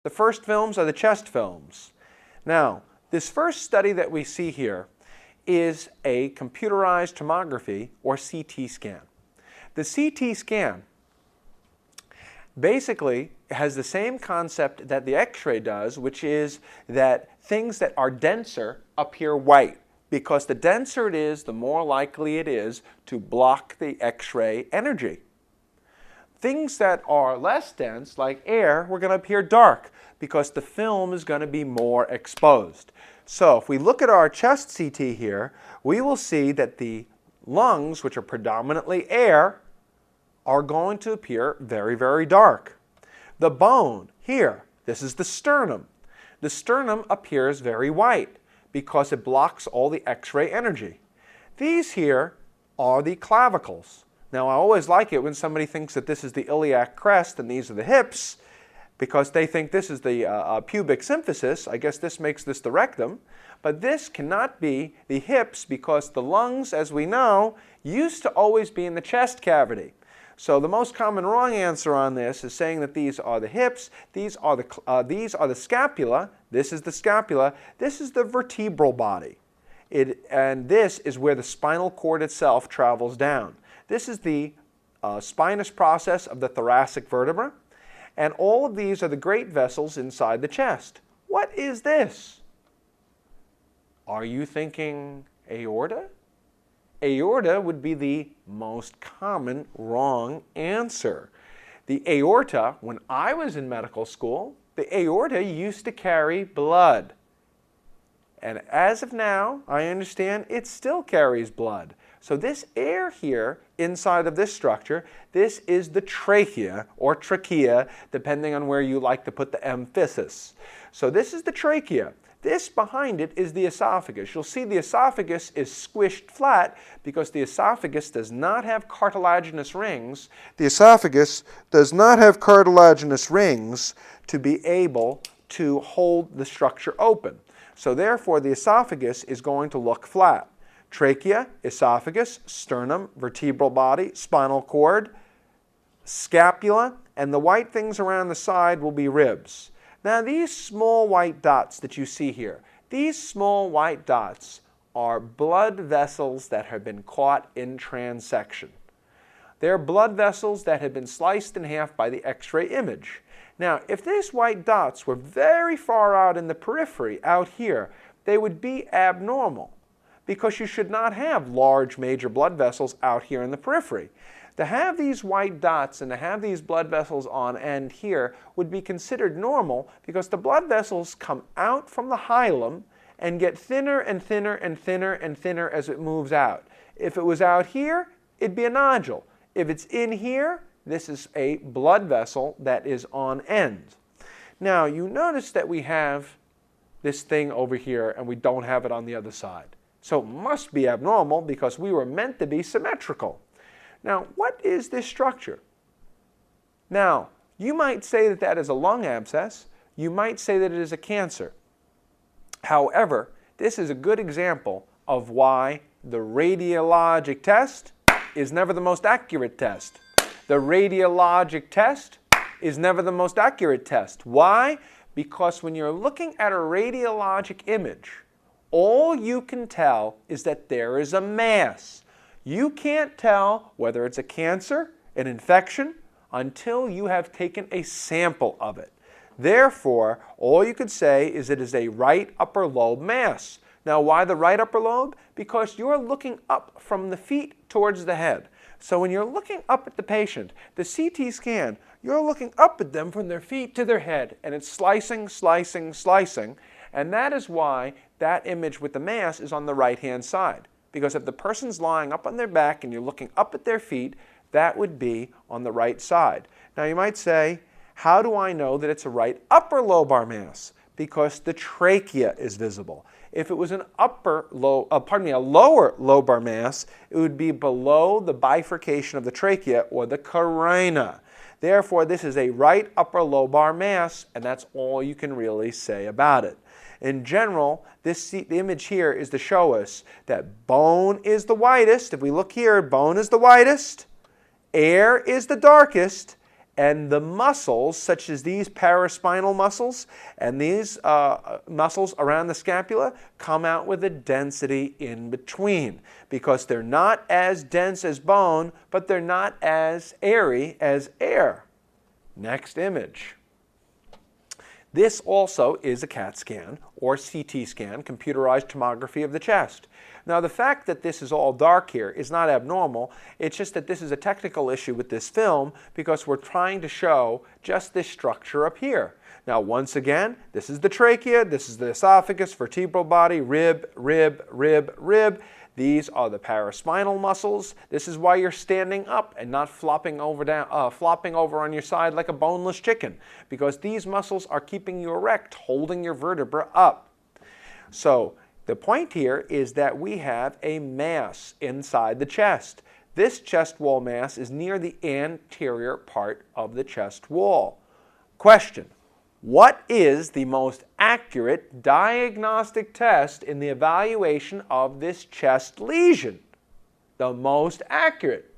The first films are the chest films. Now, this first study that we see here is a computerized tomography or CT scan. The CT scan basically has the same concept that the X-ray does, which is that things that are denser appear white, because the denser it is, the more likely it is to block the X-ray energy. Things that are less dense, like air, we're going to appear dark because the film is going to be more exposed. So if we look at our chest CT here, we will see that the lungs, which are predominantly air, are going to appear very, very dark. The bone here, this is the sternum. The sternum appears very white because it blocks all the X-ray energy. These here are the clavicles. Now, I always like it when somebody thinks that this is the iliac crest and these are the hips, because they think this is the pubic symphysis. I guess this makes this the rectum. But this cannot be the hips because the lungs, as we know, used to always be in the chest cavity. So the most common wrong answer on this is saying that these are the hips, these are the scapula, this is the scapula, this is the vertebral body. And this is where the spinal cord itself travels down. This is the spinous process of the thoracic vertebra, and all of these are the great vessels inside the chest. What is this? Are you thinking aorta? Aorta would be the most common wrong answer. The aorta, when I was in medical school, the aorta used to carry blood. And as of now, I understand it still carries blood. So this air here inside of this structure, this is the trachea or trachea, depending on where you like to put the emphasis. So this is the trachea. This behind it is the esophagus. You'll see the esophagus is squished flat because the esophagus does not have cartilaginous rings. The esophagus does not have cartilaginous rings to be able to hold the structure open. So therefore, the esophagus is going to look flat. Trachea, esophagus, sternum, vertebral body, spinal cord, scapula, and the white things around the side will be ribs. Now these small white dots that you see here, these small white dots are blood vessels that have been caught in transection. They're blood vessels that have been sliced in half by the X-ray image. Now, if these white dots were very far out in the periphery, out here, they would be abnormal because you should not have large major blood vessels out here in the periphery. To have these white dots and to have these blood vessels on end here would be considered normal because the blood vessels come out from the hilum and get thinner and thinner and thinner and thinner as it moves out. If it was out here, it'd be a nodule. If it's in here, this is a blood vessel that is on end. Now, you notice that we have this thing over here and we don't have it on the other side. So it must be abnormal because we were meant to be symmetrical. Now, what is this structure? Now, you might say that that is a lung abscess. You might say that it is a cancer. However, this is a good example of why the radiologic test is never the most accurate test. The radiologic test is never the most accurate test. Why? Because when you're looking at a radiologic image, all you can tell is that there is a mass. You can't tell whether it's a cancer, an infection, until you have taken a sample of it. Therefore, all you could say is it is a right upper lobe mass. Now, why the right upper lobe? Because you're looking up from the feet towards the head. So when you're looking up at the patient, the CT scan, you're looking up at them from their feet to their head, and it's slicing, slicing, slicing, and that is why that image with the mass is on the right-hand side. Because if the person's lying up on their back and you're looking up at their feet, that would be on the right side. Now you might say, how do I know that it's a right upper lobar mass? Because the trachea is visible. If it was an a lower lobar mass, it would be below the bifurcation of the trachea or the carina. Therefore, this is a right upper lobar mass, and that's all you can really say about it. In general, the image here is to show us that bone is the whitest. If we look here, bone is the whitest, air is the darkest, And the muscles, such as these paraspinal muscles and these muscles around the scapula, come out with a density in between because they're not as dense as bone, but they're not as airy as air. Next image. This also is a CAT scan or CT scan, computerized tomography of the chest. Now, the fact that this is all dark here is not abnormal. It's just that this is a technical issue with this film because we're trying to show just this structure up here. Now, once again, this is the trachea, this is the esophagus, vertebral body, rib, rib, rib, rib. These are the paraspinal muscles. This is why you're standing up and not flopping over on your side like a boneless chicken, because these muscles are keeping you erect, holding your vertebra up. So the point here is that we have a mass inside the chest. This chest wall mass is near the anterior part of the chest wall. Question: what is the most accurate diagnostic test in the evaluation of this chest lesion? The most accurate.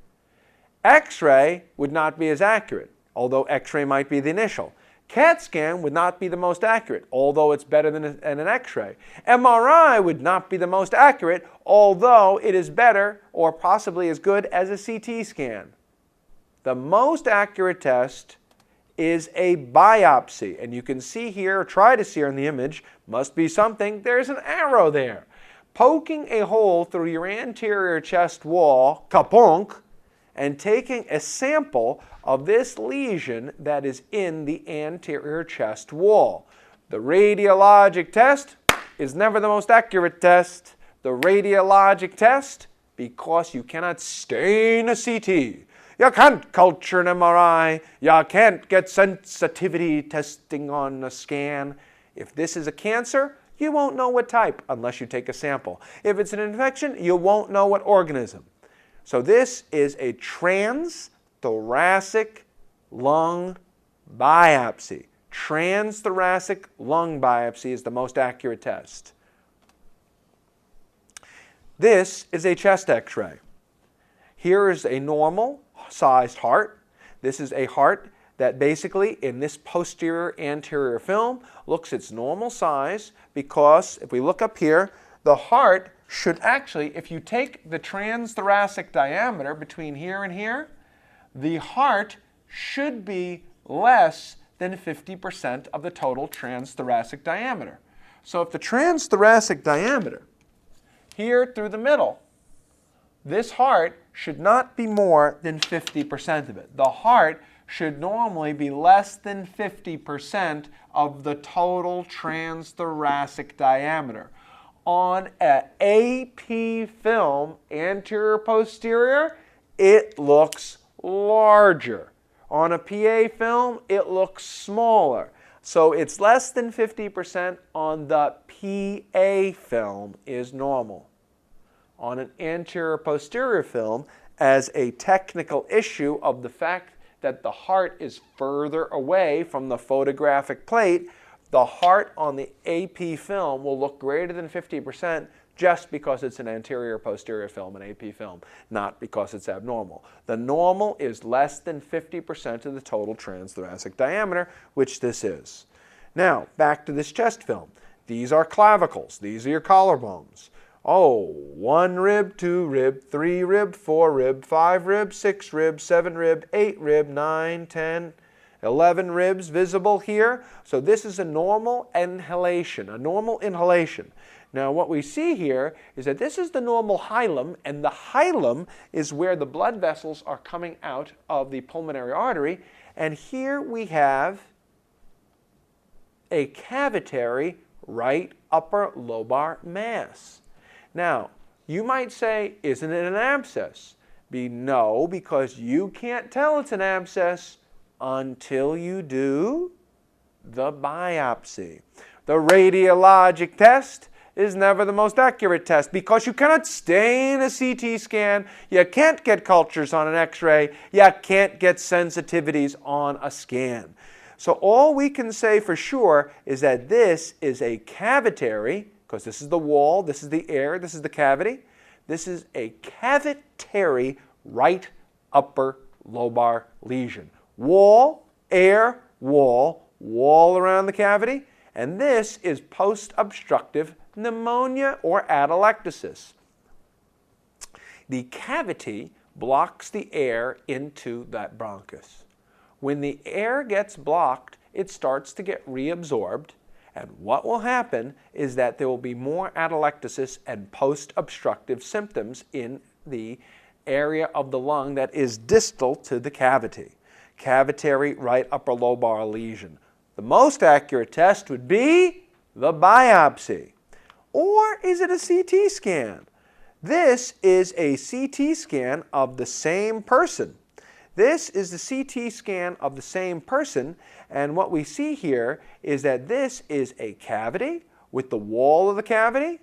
X-ray would not be as accurate, although X-ray might be the initial. CAT scan would not be the most accurate, although it's better than an X-ray. MRI would not be the most accurate, although it is better or possibly as good as a CT scan. The most accurate test is a biopsy. And you can see here, or try to see here in the image, must be something. There's an arrow there. Poking a hole through your anterior chest wall, kapunk, and taking a sample of this lesion that is in the anterior chest wall. The radiologic test is never the most accurate test. The radiologic test, because you cannot stain a CT. You can't culture an MRI. You can't get sensitivity testing on a scan. If this is a cancer, you won't know what type unless you take a sample. If it's an infection, you won't know what organism. So this is a transthoracic lung biopsy. Transthoracic lung biopsy is the most accurate test. This is a chest X-ray. Here is a normal sized heart. This is a heart that basically in this posterior anterior film looks its normal size, because if we look up here, the heart should actually, if you take the transthoracic diameter between here and here, the heart should be less than 50% of the total transthoracic diameter. So if the transthoracic diameter here through the middle, this heart should not be more than 50% of it. The heart should normally be less than 50% of the total transthoracic diameter. On an AP film, anterior posterior, it looks larger. On a PA film, it looks smaller. So it's less than 50% on the PA film is normal. On an anterior posterior film, as a technical issue of the fact that the heart is further away from the photographic plate, the heart on the AP film will look greater than 50% just because it's an anterior posterior film, an AP film, not because it's abnormal. The normal is less than 50% of the total transthoracic diameter, which this is. Now, back to this chest film. These are clavicles. These are your collarbones. Oh, 1 rib, 2 rib, 3 rib, 4 rib, 5 rib, 6 rib, 7 rib, 8 rib, 9, 10, 11 ribs visible here. So this is a normal inhalation, Now what we see here is that this is the normal hilum, and the hilum is where the blood vessels are coming out of the pulmonary artery. And here we have a cavitary right upper lobar mass. Now, you might say, isn't it an abscess? No, because you can't tell it's an abscess until you do the biopsy. The radiologic test is never the most accurate test because you cannot stain a CT scan, you can't get cultures on an X-ray, you can't get sensitivities on a scan. So all we can say for sure is that this is a cavitary, because this is the wall, this is the air, this is the cavity. This is a cavitary right upper lobar lesion. wall, air, wall, wall around the cavity, and this is post-obstructive pneumonia or atelectasis. The cavity blocks the air into that bronchus. When the air gets blocked, it starts to get reabsorbed, and what will happen is that there will be more atelectasis and post-obstructive symptoms in the area of the lung that is distal to the cavity. Cavitary right upper lobar lesion. The most accurate test would be the biopsy. Or is it a CT scan? This is a CT scan of the same person. This is the CT scan of the same person, and what we see here is that this is a cavity with the wall of the cavity.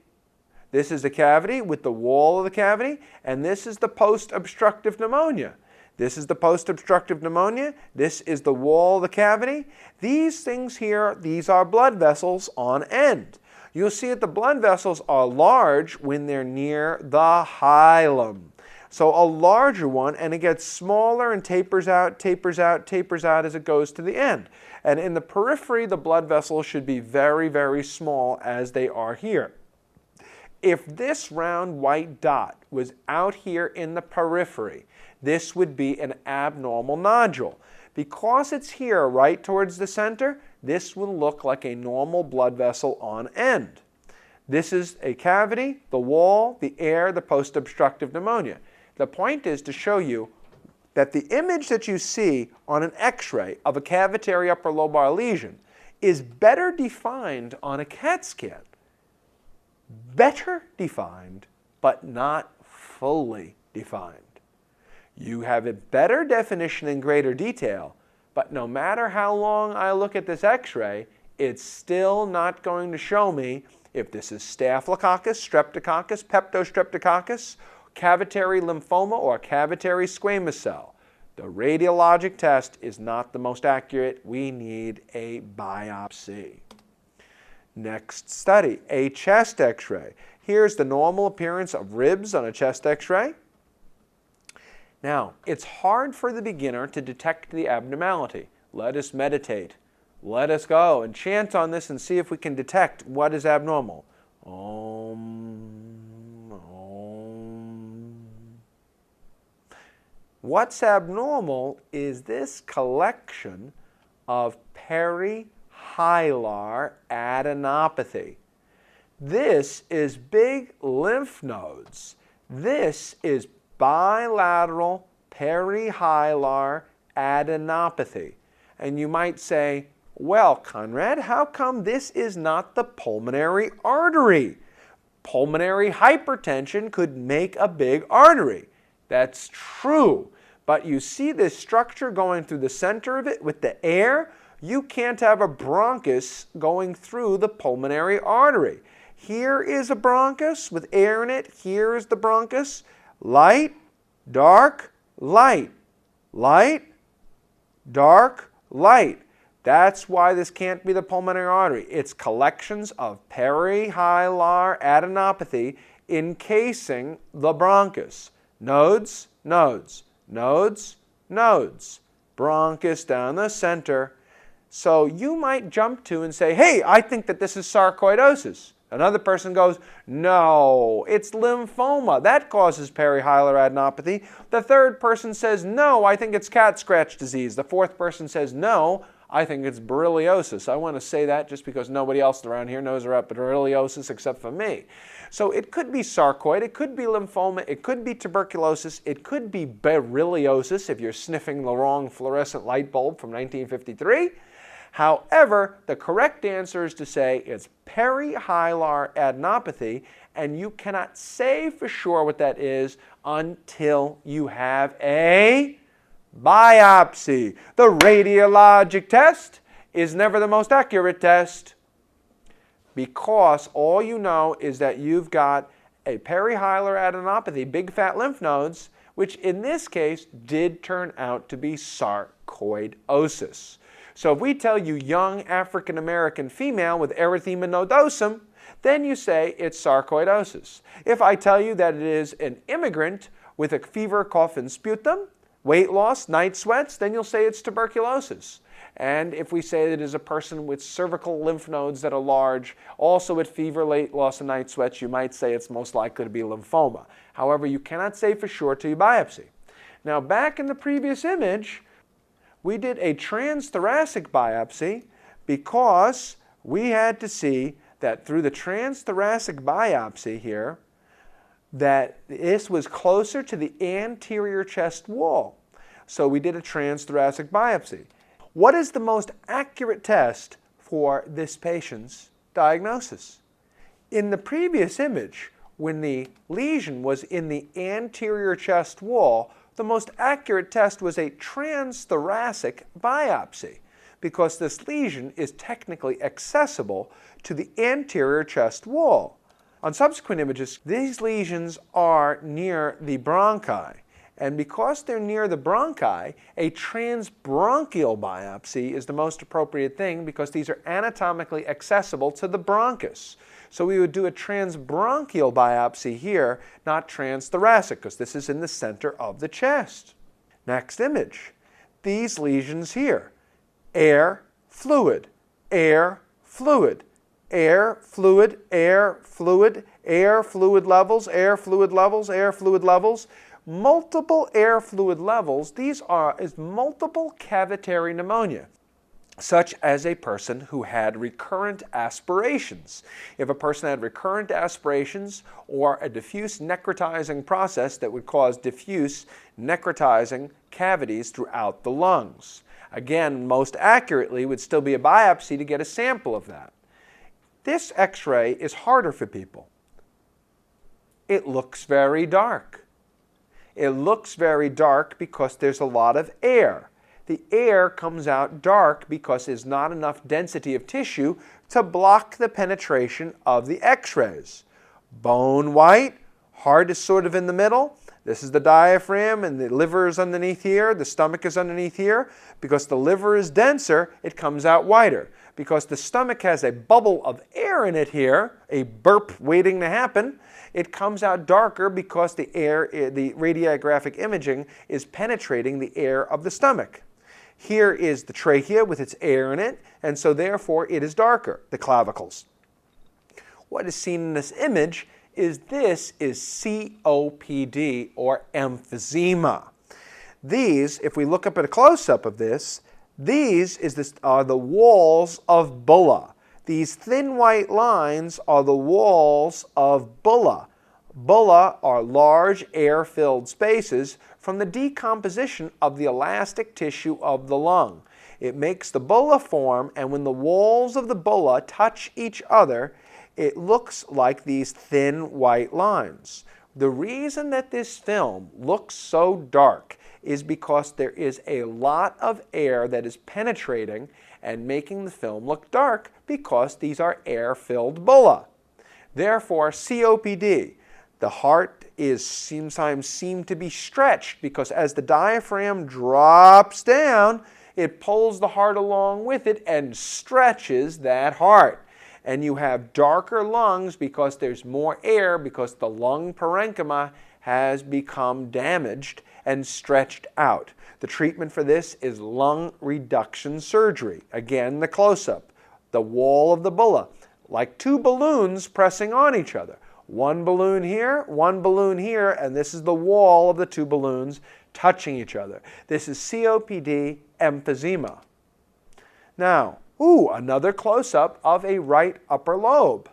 This is the cavity with the wall of the cavity, and this is the post-obstructive pneumonia. This is the post-obstructive pneumonia. This is the wall of the cavity. These things here, these are blood vessels on end. You'll see that the blood vessels are large when they're near the hilum. So a larger one, and it gets smaller and tapers out, tapers out, tapers out as it goes to the end. And in the periphery, the blood vessels should be very, very small as they are here. If this round white dot was out here in the periphery, this would be an abnormal nodule. Because it's here right towards the center, this will look like a normal blood vessel on end. This is a cavity, the wall, the air, the post-obstructive pneumonia. The point is to show you that the image that you see on an X-ray of a cavitary upper lobar lesion is better defined on a CAT scan. Better defined, but not fully defined. You have a better definition in greater detail, but no matter how long I look at this X-ray, it's still not going to show me if this is Staphylococcus, Streptococcus, Peptostreptococcus, cavitary lymphoma, or cavitary squamous cell. The radiologic test is not the most accurate. We need a biopsy. Next study, a chest X-ray. Here's the normal appearance of ribs on a chest X-ray. Now, it's hard for the beginner to detect the abnormality. Let us meditate. Let us go and chant on this and see if we can detect what is abnormal. Om, om. What's abnormal is this collection of perihilar adenopathy. This is big lymph nodes. This is bilateral perihilar adenopathy. And you might say, well, Conrad, how come this is not the pulmonary artery? Pulmonary hypertension could make a big artery. That's true. But you see this structure going through the center of it with the air? You can't have a bronchus going through the pulmonary artery. Here is a bronchus with air in it. Here is the bronchus. Light, dark, light. Light, dark, light. That's why this can't be the pulmonary artery. It's collections of perihilar adenopathy encasing the bronchus. Nodes, nodes, nodes, nodes. Bronchus down the center. So you might jump to and say, hey, I think that this is sarcoidosis. Another person goes, no, it's lymphoma. That causes perihilar adenopathy. The third person says, no, I think it's cat scratch disease. The fourth person says, no, I think it's borreliosis. I want to say that just because nobody else around here knows about borreliosis except for me. So it could be sarcoid, it could be lymphoma, it could be tuberculosis, it could be borreliosis if you're sniffing the wrong fluorescent light bulb from 1953. However, the correct answer is to say it's perihilar adenopathy, and you cannot say for sure what that is until you have a biopsy. The radiologic test is never the most accurate test because all you know is that you've got a perihilar adenopathy, big fat lymph nodes, which in this case did turn out to be sarcoidosis. So if we tell you young African American female with erythema nodosum, then you say it's sarcoidosis. If I tell you that it is an immigrant with a fever, cough, and sputum, weight loss, night sweats, then you'll say it's tuberculosis. And if we say that it is a person with cervical lymph nodes that are large, also with fever, weight loss, and night sweats, you might say it's most likely to be lymphoma. However, you cannot say for sure till you biopsy. Now, back in the previous image, we did a transthoracic biopsy because we had to see that through the transthoracic biopsy here, that this was closer to the anterior chest wall. So we did a transthoracic biopsy. What is the most accurate test for this patient's diagnosis? In the previous image, when the lesion was in the anterior chest wall, the most accurate test was a transthoracic biopsy because this lesion is technically accessible to the anterior chest wall. On subsequent images, these lesions are near the bronchi. And because they're near the bronchi, a transbronchial biopsy is the most appropriate thing because these are anatomically accessible to the bronchus. So we would do a transbronchial biopsy here, not transthoracic, because this is in the center of the chest. Next image. These lesions here. Air, fluid, air, fluid, air, fluid, air, fluid, air, fluid levels, air, fluid levels, air, fluid levels. Multiple air fluid levels, these is multiple cavitary pneumonia, such as a person who had recurrent aspirations. If a person had recurrent aspirations or a diffuse necrotizing process that would cause diffuse necrotizing cavities throughout the lungs. Again, most accurately would still be a biopsy to get a sample of that. This X-ray is harder for people. It looks very dark. It looks very dark because there's a lot of air. The air comes out dark because there's not enough density of tissue to block the penetration of the X-rays. Bone white, heart is sort of in the middle. This is the diaphragm and the liver is underneath here. The stomach is underneath here. Because the liver is denser, it comes out whiter. Because the stomach has a bubble of air in it here, a burp waiting to happen, it comes out darker because the radiographic imaging is penetrating the air of the stomach. Here is the trachea with its air in it, and so therefore it is darker, the clavicles. What is seen in this image is COPD, or emphysema. These, if we look up at a close-up of this, are the walls of bulla. These thin white lines are the walls of bulla. Bulla are large air-filled spaces from the decomposition of the elastic tissue of the lung. It makes the bulla form, and when the walls of the bulla touch each other, it looks like these thin white lines. The reason that this film looks so dark is because there is a lot of air that is penetrating and making the film look dark because these are air-filled bulla. Therefore, COPD, the heart is sometimes seen to be stretched because as the diaphragm drops down, it pulls the heart along with it and stretches that heart. And you have darker lungs because there's more air because the lung parenchyma has become damaged and stretched out. The treatment for this is lung reduction surgery. Again, the close-up. The wall of the bulla, like two balloons pressing on each other. One balloon here, and this is the wall of the two balloons touching each other. This is COPD emphysema. Now, another close-up of a right upper lobe.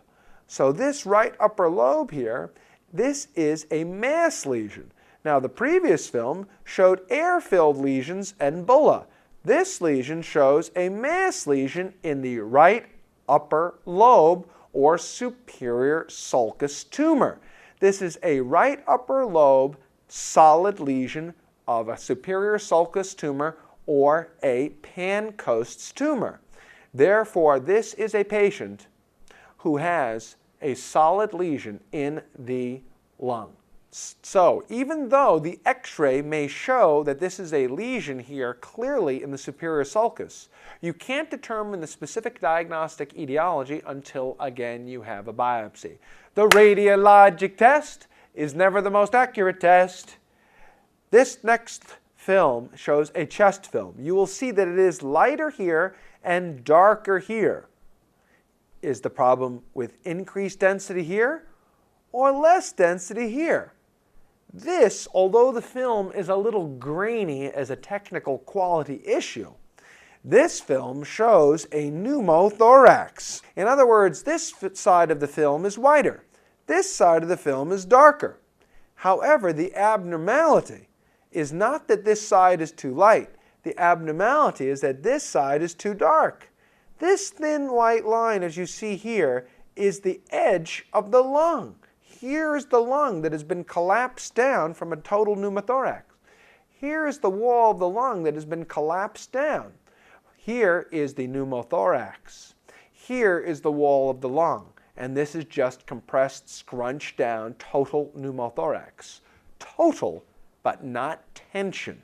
So this right upper lobe here, this is a mass lesion. Now, the previous film showed air-filled lesions and bulla. This lesion shows a mass lesion in the right upper lobe or superior sulcus tumor. This is a right upper lobe solid lesion of a superior sulcus tumor or a Pancoast's tumor. Therefore, this is a patient who has a solid lesion in the lung. So, even though the X-ray may show that this is a lesion here clearly in the superior sulcus, you can't determine the specific diagnostic etiology until, again, you have a biopsy. The radiologic test is never the most accurate test. This next film shows a chest film. You will see that it is lighter here and darker here. Is the problem with increased density here or less density here? This, although the film is a little grainy as a technical quality issue, this film shows a pneumothorax. In other words, this side of the film is whiter. This side of the film is darker. However, the abnormality is not that this side is too light. The abnormality is that this side is too dark. This thin white line, as you see here, is the edge of the lung. Here is the lung that has been collapsed down from a total pneumothorax. Here is the wall of the lung that has been collapsed down. Here is the pneumothorax. Here is the wall of the lung. And this is just compressed, scrunched down, total pneumothorax. Total, but not tension.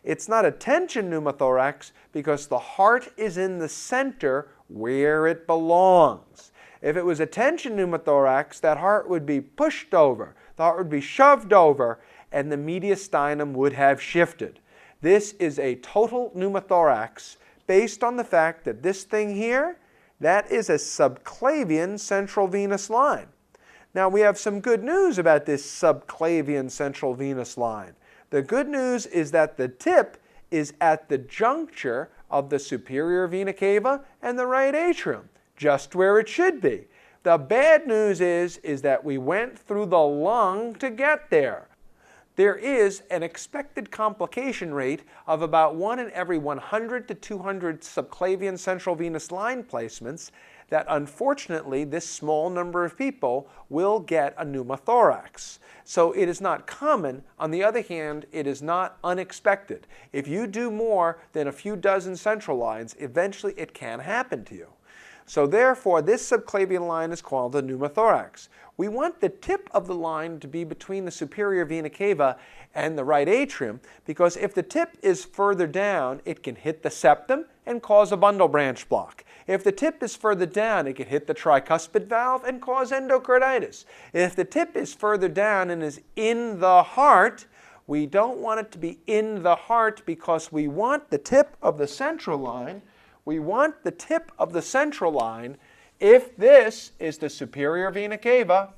It's not a tension pneumothorax because the heart is in the center where it belongs. If it was a tension pneumothorax, that heart would be pushed over, the heart would be shoved over, and the mediastinum would have shifted. This is a total pneumothorax based on the fact that this thing here, that is a subclavian central venous line. Now we have some good news about this subclavian central venous line. The good news is that the tip is at the juncture of the superior vena cava and the right atrium, just where it should be. The bad news is that we went through the lung to get there. There is an expected complication rate of about 1 in every 100 to 200 subclavian central venous line placements that unfortunately this small number of people will get a pneumothorax. So it is not common. On the other hand, it is not unexpected. If you do more than a few dozen central lines, eventually it can happen to you. So therefore, this subclavian line is called the pneumothorax. We want the tip of the line to be between the superior vena cava and the right atrium because if the tip is further down, it can hit the septum and cause a bundle branch block. If the tip is further down, it can hit the tricuspid valve and cause endocarditis. If the tip is further down and is in the heart, we don't want it to be in the heart because we want the tip of the central line. We want the tip of the central line. If this is the superior vena cava,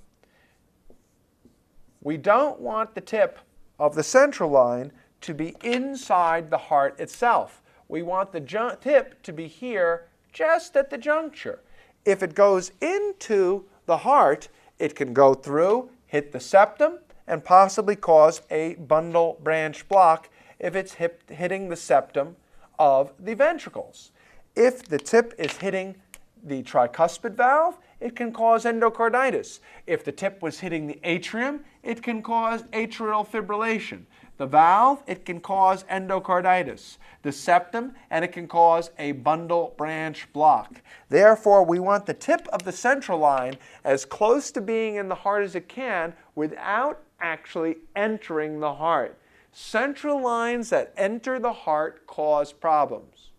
we don't want the tip of the central line to be inside the heart itself. We want the tip to be here just at the juncture. If it goes into the heart, it can go through, hit the septum, and possibly cause a bundle branch block if it's hitting the septum of the ventricles. If the tip is hitting the tricuspid valve, it can cause endocarditis. If the tip was hitting the atrium, it can cause atrial fibrillation. The valve, it can cause endocarditis. The septum, and it can cause a bundle branch block. Therefore, we want the tip of the central line as close to being in the heart as it can without actually entering the heart. Central lines that enter the heart cause problems.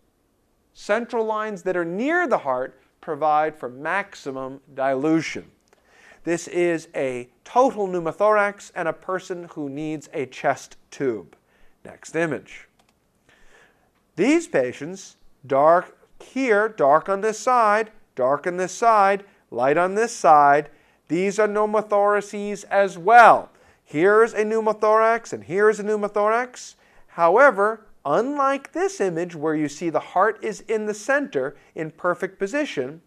Central lines that are near the heart provide for maximum dilution. This is a total pneumothorax and a person who needs a chest tube. Next image. These patients, dark here, dark on this side, dark on this side, light on this side, these are pneumothoraces as well. Here's a pneumothorax and here's a pneumothorax. However, unlike this image where you see the heart is in the center in perfect position,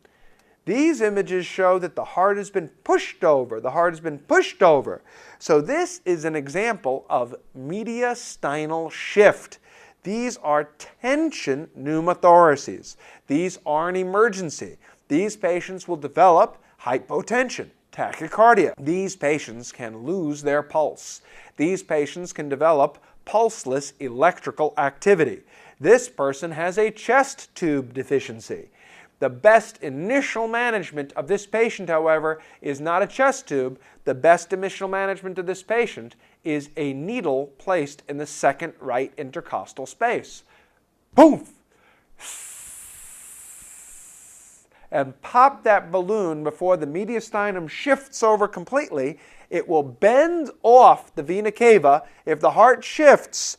these images show that the heart has been pushed over. The heart has been pushed over. So this is an example of mediastinal shift. These are tension pneumothoraces. These are an emergency. These patients will develop hypotension, tachycardia. These patients can lose their pulse. These patients can develop pulseless electrical activity. This person has a chest tube deficiency. The best initial management of this patient, however, is not a chest tube. The best initial management of this patient is a needle placed in the second right intercostal space. Boom! and pop that balloon before the mediastinum shifts over completely, it will bend off the vena cava. If the heart shifts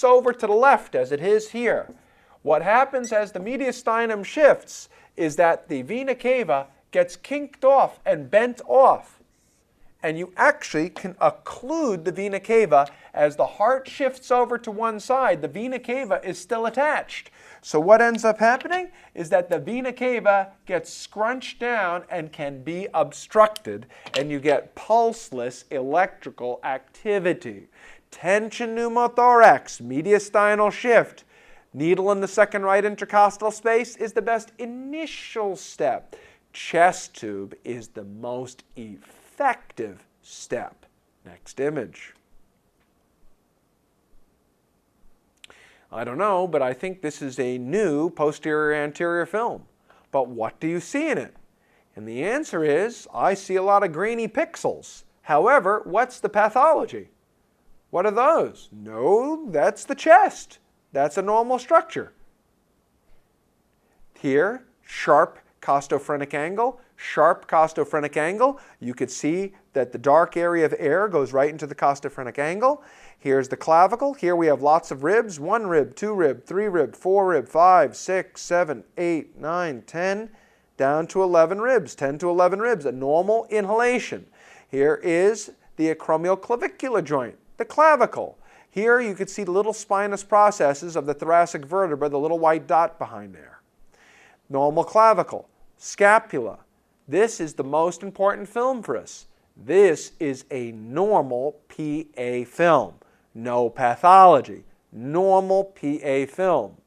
over to the left as it is here, what happens as the mediastinum shifts is that the vena cava gets kinked off and bent off. And you actually can occlude the vena cava. As the heart shifts over to one side, the vena cava is still attached. So what ends up happening is that the vena cava gets scrunched down and can be obstructed, and you get pulseless electrical activity. Tension pneumothorax, mediastinal shift. Needle in the second right intercostal space is the best initial step. Chest tube is the most effective step. Next image. I don't know, but I think this is a new posterior-anterior film. But what do you see in it? And the answer is, I see a lot of grainy pixels. However, what's the pathology? What are those? No, that's the chest. That's a normal structure. Here, sharp costophrenic angle. Sharp costophrenic angle. You could see that the dark area of air goes right into the costophrenic angle. Here's the clavicle. Here we have lots of ribs. 1 rib, 2 rib, 3 rib, 4 rib, 5, 6, 7, 8, 9, 10, down to 11 ribs. 10 to 11 ribs, a normal inhalation. Here is the acromioclavicular joint, the clavicle. Here you could see the little spinous processes of the thoracic vertebra, the little white dot behind there. Normal clavicle, scapula. This is the most important film for us. This is a normal PA film. No pathology. Normal PA film.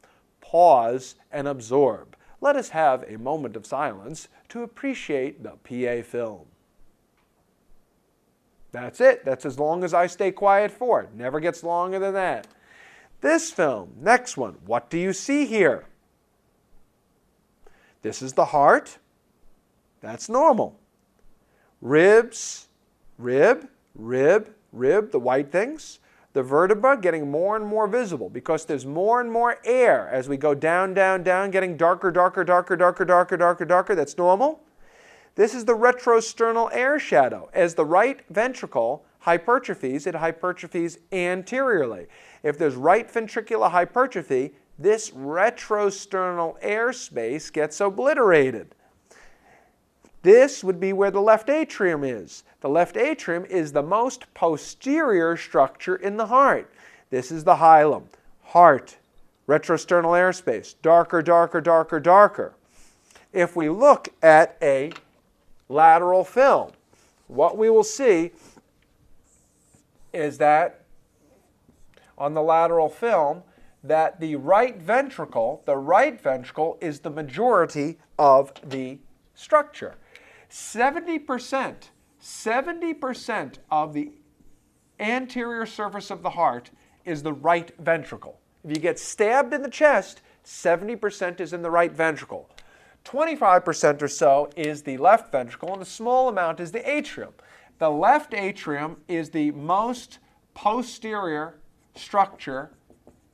Pause and absorb. Let us have a moment of silence to appreciate the PA film. That's it. That's as long as I stay quiet for. It never gets longer than that. This film, next one. What do you see here? This is the heart. That's normal. Ribs, rib, rib, rib, the white things. The vertebra getting more and more visible because there's more and more air as we go down, down, down, getting darker, darker, darker, darker, darker, darker, darker. That's normal. This is the retrosternal air shadow. As the right ventricle hypertrophies, it hypertrophies anteriorly. If there's right ventricular hypertrophy, this retrosternal airspace gets obliterated. This would be where the left atrium is. The left atrium is the most posterior structure in the heart. This is the hilum. Heart, retrosternal airspace, darker, darker, darker, darker. If we look at a lateral film, what we will see is that on the lateral film, that the right ventricle is the majority of the structure. 70% of the anterior surface of the heart is the right ventricle. If you get stabbed in the chest, 70% is in the right ventricle. 25% or so is the left ventricle, and a small amount is the atrium. The left atrium is the most posterior structure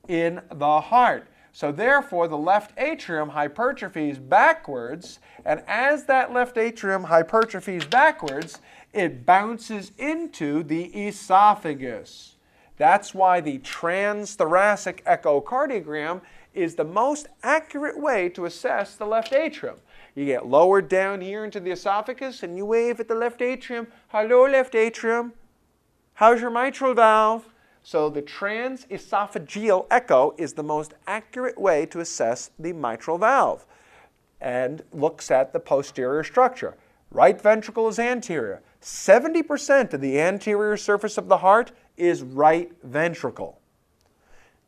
in the heart. So therefore, the left atrium hypertrophies backwards, and as that left atrium hypertrophies backwards, it bounces into the esophagus. That's why the transthoracic echocardiogram is the most accurate way to assess the left atrium. You get lowered down here into the esophagus, and you wave at the left atrium. Hello, left atrium. How's your mitral valve? So the transesophageal echo is the most accurate way to assess the mitral valve and looks at the posterior structure. Right ventricle is anterior. 70% of the anterior surface of the heart is right ventricle.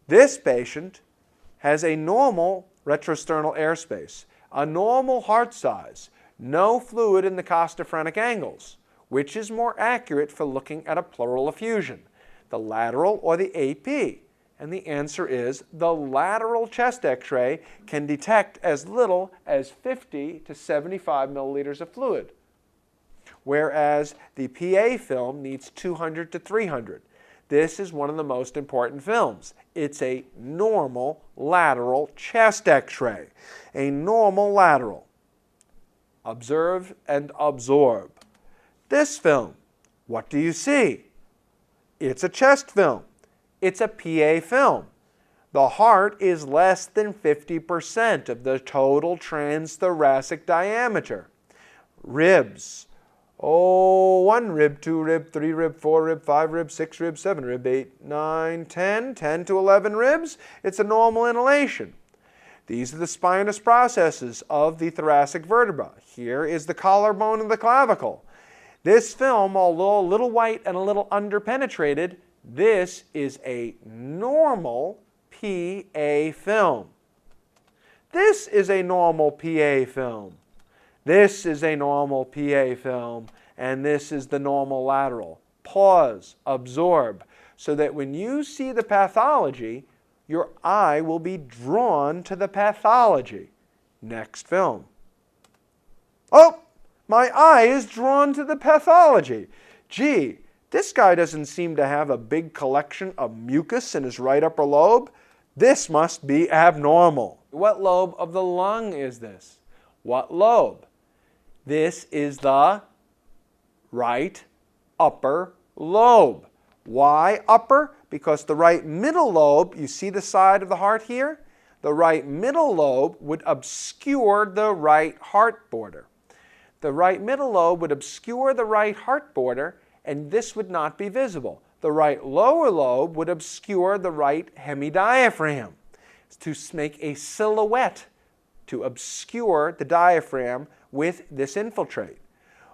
This patient has a normal retrosternal airspace, a normal heart size, no fluid in the costophrenic angles, which is more accurate for looking at a pleural effusion. The lateral or the AP? And the answer is the lateral chest x-ray can detect as little as 50 to 75 milliliters of fluid, whereas the PA film needs 200 to 300. This is one of the most important films. It's a normal lateral chest X-ray. A normal lateral. Observe and absorb. This film, what do you see? It's a chest film. It's a PA film. The heart is less than 50% of the total transthoracic diameter. Ribs. Oh, 1 rib, 2 rib, 3 rib, 4 rib, 5 rib, 6 rib, 7 rib, 8, 9, 10, 10 to 11 ribs. It's a normal inhalation. These are the spinous processes of the thoracic vertebra. Here is the collarbone and the clavicle. This film, although a little white and a little underpenetrated, this is a normal PA film. This is a normal PA film. This is a normal PA film, and this is the normal lateral. Pause, absorb, so that when you see the pathology, your eye will be drawn to the pathology. Next film. Oh, my eye is drawn to the pathology. Gee, this guy doesn't seem to have a big collection of mucus in his right upper lobe. This must be abnormal. What lobe of the lung is this? What lobe? This is the right upper lobe. Why upper? Because the right middle lobe, you see the side of the heart here? The right middle lobe would obscure the right heart border. The right middle lobe would obscure the right heart border, and this would not be visible. The right lower lobe would obscure the right hemidiaphragm to make a silhouette, to obscure the diaphragm with this infiltrate.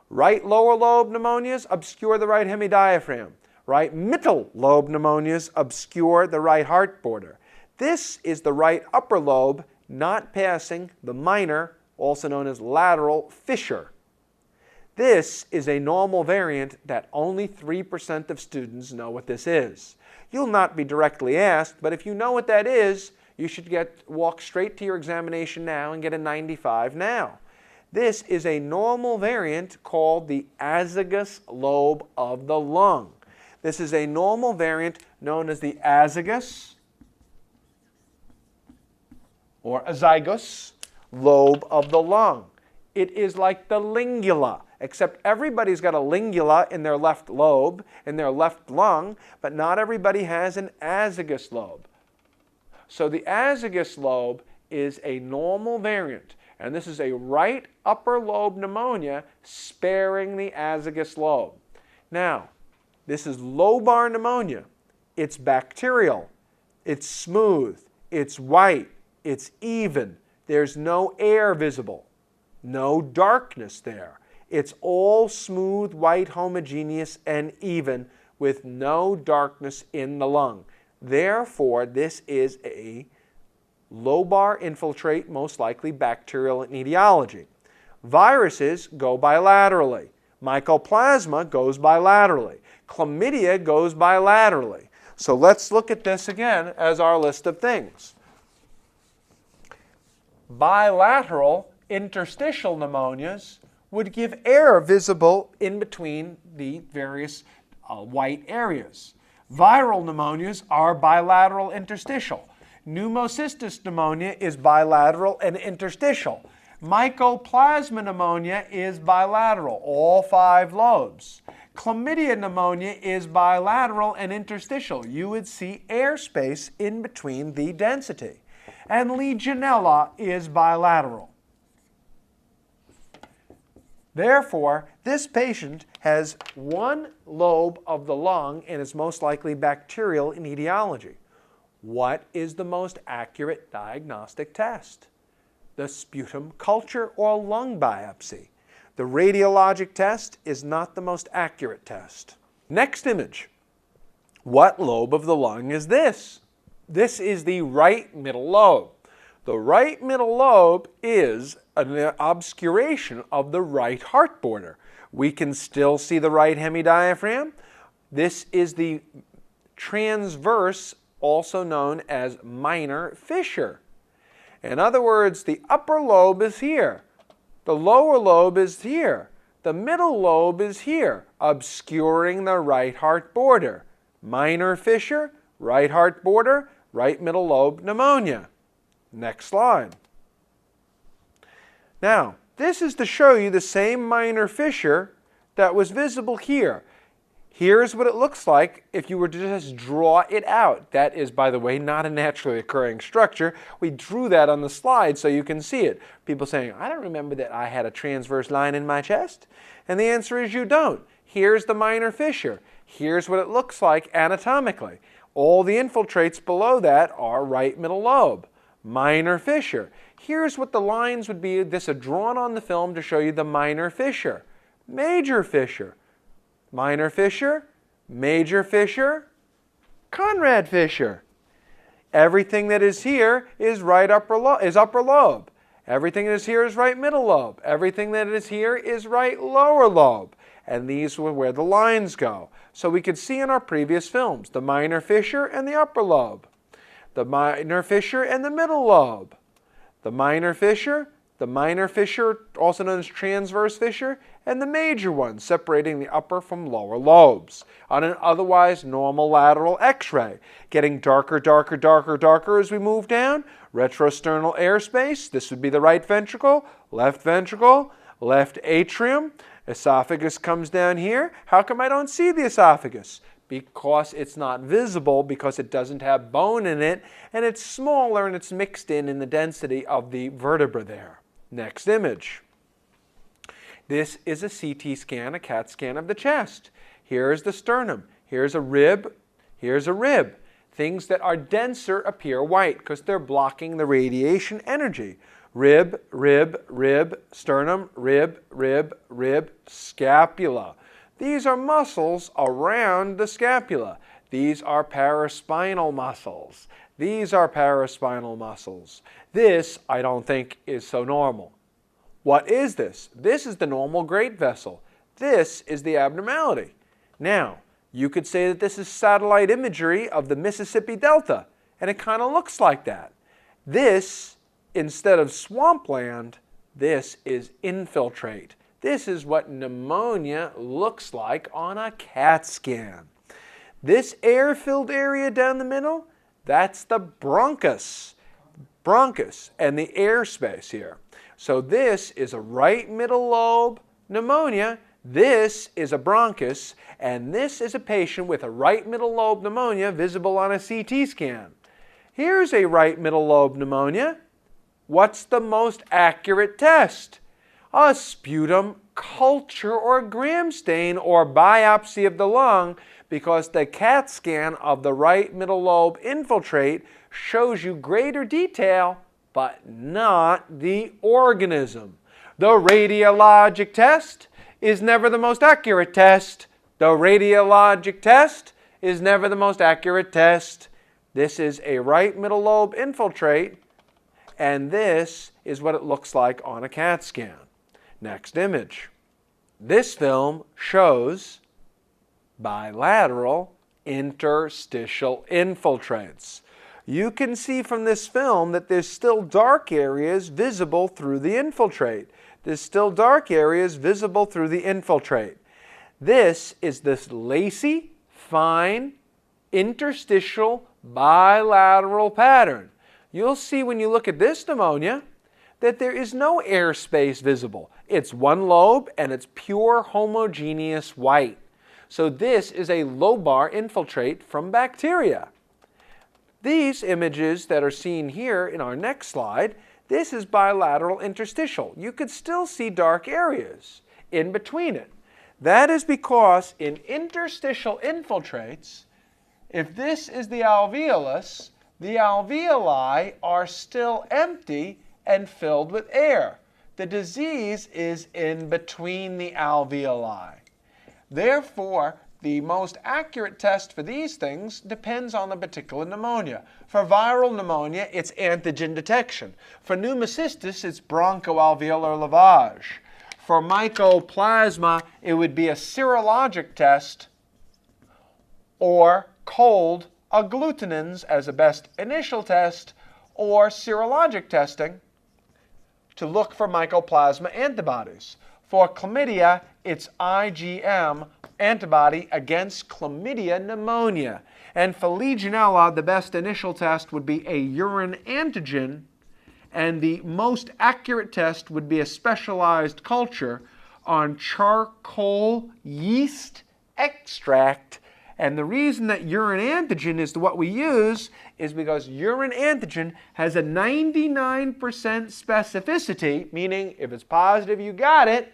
Right lower lobe pneumonias obscure the right hemidiaphragm. Right middle lobe pneumonias obscure the right heart border. This is the right upper lobe not passing the minor, also known as lateral fissure. This is a normal variant that only 3% of students know what this is. You'll not be directly asked, but if you know what that is, you should walk straight to your examination now and get a 95 now. This is a normal variant called the azygous lobe of the lung. This is a normal variant known as the azygous or azygous lobe of the lung. It is like the lingula, except everybody's got a lingula in their left lobe, in their left lung, but not everybody has an azygous lobe. So the azygous lobe is a normal variant, and this is a right upper lobe pneumonia sparing the azygous lobe. Now, this is lobar pneumonia. It's bacterial. It's smooth. It's white. It's even. There's no air visible. No darkness there. It's all smooth, white, homogeneous, and even with no darkness in the lung. Therefore, this is a lobar infiltrate, most likely bacterial in etiology. Viruses go bilaterally. Mycoplasma goes bilaterally. Chlamydia goes bilaterally. So let's look at this again as our list of things. Bilateral interstitial pneumonias would give air visible in between the various white areas. Viral pneumonias are bilateral interstitial. Pneumocystis pneumonia is bilateral and interstitial. Mycoplasma pneumonia is bilateral, all 5 lobes. Chlamydia pneumonia is bilateral and interstitial. You would see airspace in between the density. And Legionella is bilateral. Therefore, this patient has 1 lobe of the lung and is most likely bacterial in etiology. What is the most accurate diagnostic test? The sputum culture or lung biopsy. The radiologic test is not the most accurate test. Next image. What lobe of the lung is this? This is the right middle lobe. The right middle lobe is an obscuration of the right heart border. We can still see the right hemidiaphragm. This is the transverse, also known as minor fissure. In other words, the upper lobe is here. The lower lobe is here. The middle lobe is here, obscuring the right heart border. minor fissure, right heart border, right middle lobe pneumonia. Next slide. Now, this is to show you the same minor fissure that was visible here. Here's what it looks like if you were to just draw it out. That is, by the way, not a naturally occurring structure. We drew that on the slide so you can see it. People saying, I don't remember that I had a transverse line in my chest. And the answer is you don't. Here's the minor fissure. Here's what it looks like anatomically. All the infiltrates below that are right middle lobe. Minor fissure. Here's what the lines would be. This is drawn on the film to show you the minor fissure. Major fissure. Minor fissure, major fissure, Conrad fissure. Everything that is here is upper lobe. Everything that is here is right middle lobe. Everything that is here is right lower lobe. And these were where the lines go. So we could see in our previous films the minor fissure and the upper lobe, the minor fissure and the middle lobe, the minor fissure, also known as transverse fissure, and the major one, separating the upper from lower lobes on an otherwise normal lateral x-ray. Getting darker, darker, darker, darker as we move down. Retrosternal airspace, this would be the right ventricle, left atrium. Esophagus comes down here. How come I don't see the esophagus? Because it's not visible, because it doesn't have bone in it, and it's smaller and it's mixed in the density of the vertebra there. Next image. This is a CT scan, a CAT scan of the chest. Here's the sternum. Here's a rib. Here's a rib. Things that are denser appear white because they're blocking the radiation energy. Rib, rib, rib, sternum, rib, rib, rib, scapula. These are muscles around the scapula. These are paraspinal muscles. These are paraspinal muscles. This, I don't think, is so normal. What is this? This is the normal great vessel. This is the abnormality. Now, you could say that this is satellite imagery of the Mississippi Delta, and it kind of looks like that. This, instead of swampland, this is infiltrate. This is what pneumonia looks like on a CAT scan. This air-filled area down the middle, that's the bronchus. Bronchus and the airspace here. So this is a right middle lobe pneumonia, this is a bronchus, and this is a patient with a right middle lobe pneumonia visible on a CT scan. Here's a right middle lobe pneumonia. What's the most accurate test? A sputum culture or gram stain or biopsy of the lung, because the CAT scan of the right middle lobe infiltrate shows you greater detail, but not the organism. The radiologic test is never the most accurate test. The radiologic test is never the most accurate test. This is a right middle lobe infiltrate, and this is what it looks like on a CAT scan. Next image. This film shows bilateral interstitial infiltrates. You can see from this film that there's still dark areas visible through the infiltrate. There's still dark areas visible through the infiltrate. This is this lacy, fine, interstitial, bilateral pattern. You'll see when you look at this pneumonia that there is no airspace visible. It's one lobe and it's pure homogeneous white. So this is a lobar infiltrate from bacteria. These images that are seen here in our next slide, this is bilateral interstitial. You could still see dark areas in between it. That is because in interstitial infiltrates, if this is the alveolus, the alveoli are still empty and filled with air. The disease is in between the alveoli. Therefore, the most accurate test for these things depends on the particular pneumonia. For viral pneumonia, it's antigen detection. For pneumocystis, it's bronchoalveolar lavage. For mycoplasma, it would be a serologic test or cold agglutinins as a best initial test, or serologic testing to look for mycoplasma antibodies. For chlamydia, it's IgM, antibody against chlamydia pneumonia. And for Legionella, the best initial test would be a urine antigen, and the most accurate test would be a specialized culture on charcoal yeast extract. And the reason that urine antigen is what we use is because urine antigen has a 99% specificity, meaning if it's positive, you got it,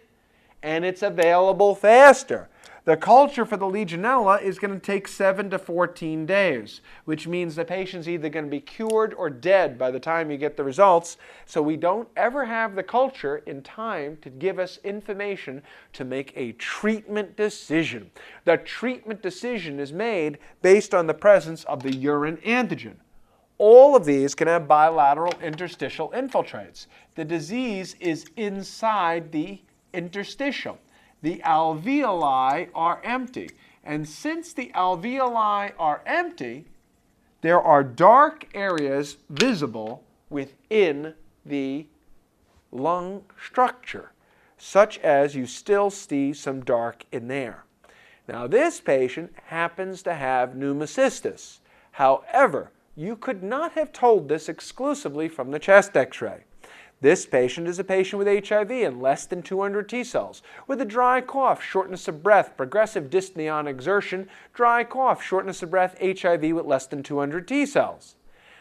and it's available faster. The culture for the Legionella is going to take 7 to 14 days, which means the patient's either going to be cured or dead by the time you get the results. So we don't ever have the culture in time to give us information to make a treatment decision. The treatment decision is made based on the presence of the urine antigen. All of these can have bilateral interstitial infiltrates. The disease is inside the interstitium. The alveoli are empty. And since the alveoli are empty, there are dark areas visible within the lung structure, such as you still see some dark in there. Now, this patient happens to have pneumocystis. However, you could not have told this exclusively from the chest x-ray. This patient is a patient with HIV and less than 200 T cells, with a dry cough, shortness of breath, progressive dyspnea on exertion, dry cough, shortness of breath, HIV with less than 200 T cells.